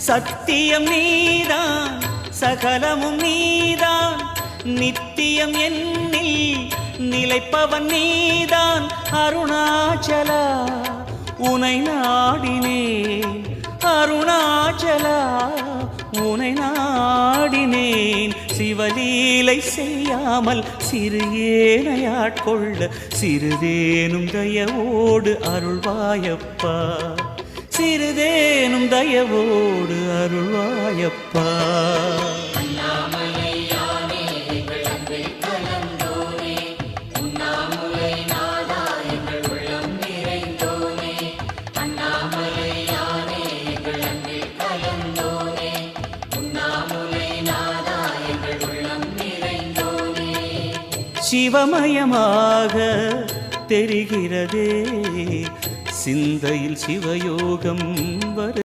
சத்தியம் நீதான் சகலமும் நீதான் நித்தியம் என்னில் நிலைப்பவன் நீதான் அருணாச்சலா உனை நாடினேன் அருணாச்சலா உனை நாடினேன் சிவலீலை செய்யாமல் சிறு ஏனையாட்கொள்ள சிறிதேனும் தயவோடு அருள்வாயப்பா சிறிதேனும் தயவோடு அருள்வாயப்பா சிவமயமாக தெரிகிறதே சிந்தையில் சிவயோகம் வரு